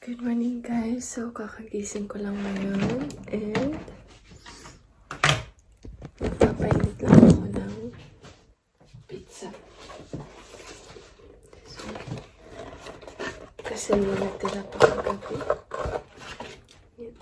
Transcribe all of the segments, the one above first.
Good morning guys. So kakagising ko lang ngayon and magpapainit lang ako ng pizza. So, kasi may natira pa kagabi. Yan.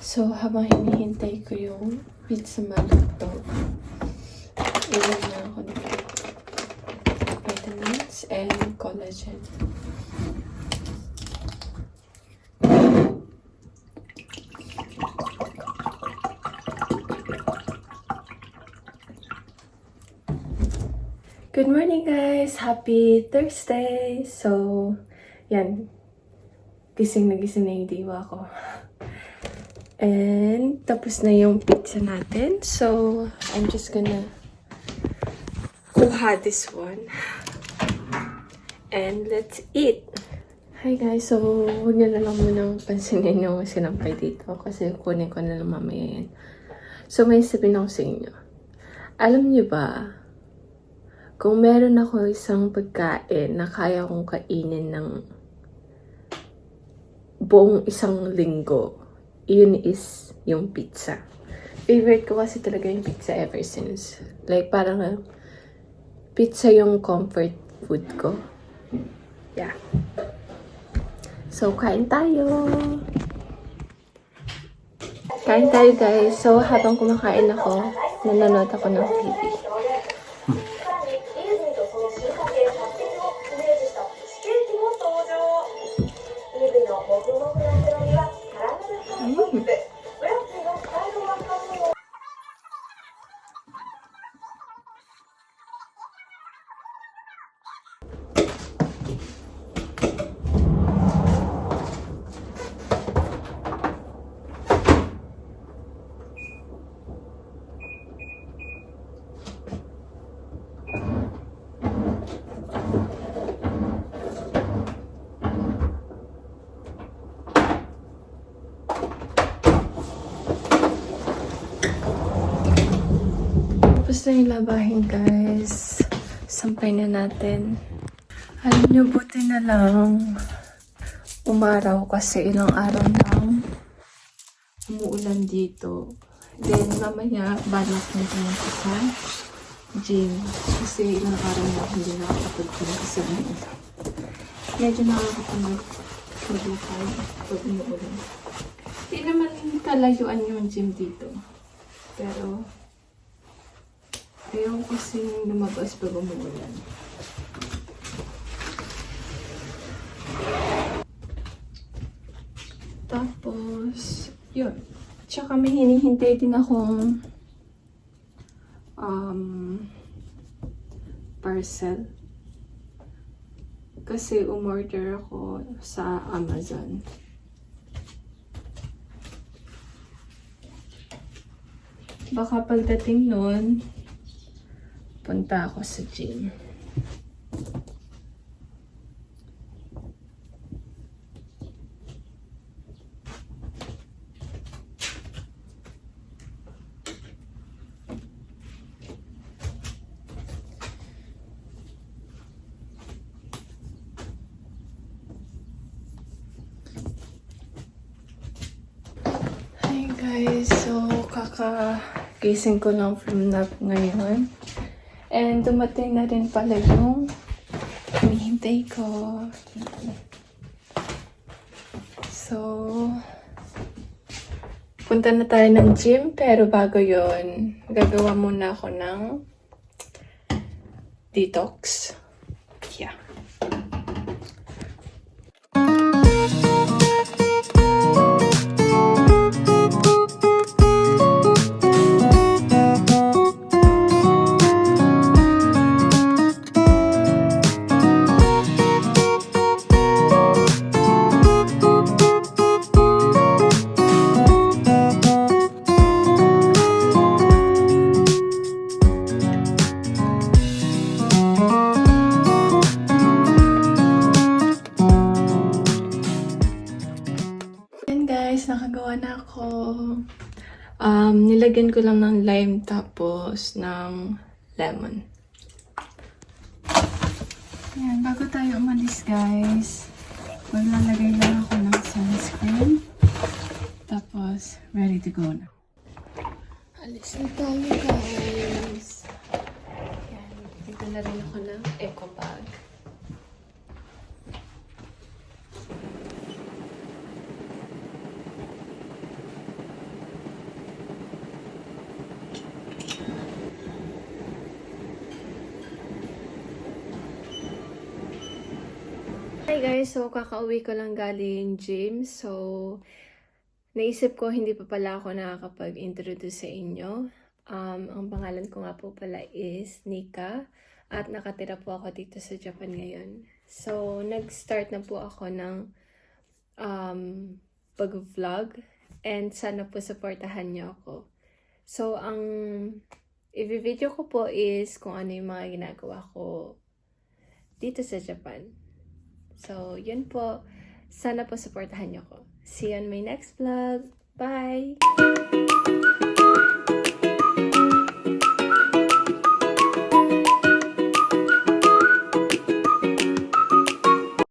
So, habang hinihintay ko yung pizza maluto, iwan na ako ng vitamins and collagen. Good morning guys! Happy Thursday! So, yan. Gising na yung diwa ko. And tapos na yung pizza natin. So, I'm just gonna kuha this one. And let's eat! Hi guys! So, huwag nyo na lang muna pansinin yung sinampay dito. Kasi kunin ko na lang mamaya yan. So, may sabihin ako sa inyo. Alam nyo ba, kung meron ako isang pagkain na kaya kong kainin ng buong isang linggo, yun is yung pizza. Favorite ko kasi talaga yung pizza ever since. Like, parang pizza yung comfort food ko. Yeah. So, kain tayo! Kain tayo, guys. So, habang kumakain ako, nanonood ako ng TV. Tapos na yung labahin, guys. Sampay na natin. Alam nyo, buti na lang umaraw kasi ilang araw lang umuulan dito. Then, mamaya, balak na pumunta sa gym. Kasi ilang araw na hindi nakakapagpun kasi umuulan. Medyo nakakapagpun maglakad pag umuulan. Hindi naman kalayuan yung gym dito. Pero, ayaw kasi lumabas pag umuulan. Tapos, yun. Tsaka may hinihintay din akong parcel. Kasi umorder ako sa Amazon. Baka pagdating nun, punta ako sa gym. Hi guys, so kakagising ko lang from nap ngayon. And dumating na rin pala yung hinihintay ko. So, punta na tayo ng gym. Pero bago yon, gagawa muna ako ng detox. Yeah. na ako. Nilagyan ko lang ng lime tapos ng lemon. Ayan, bago tayo umalis guys, maglalagay lang ako ng sunscreen. Tapos, ready to go na. Alis na tayo guys. Ayan, dito na rin ako ng eco bag. Hi guys, so kakauwi ko lang galing gym. So, naisip ko hindi pa pala ako nakakapag-introduce sa inyo. Ang pangalan ko nga po pala is Nika at nakatira po ako dito sa Japan ngayon. So, nag-start na po ako ng pag-vlog and sana po supportahan niyo ako. So, ang i-video ko po is kung ano yung mga ginagawa ko dito sa Japan. So, yun po. Sana po supportahan niyo ko. See you on my next vlog. Bye!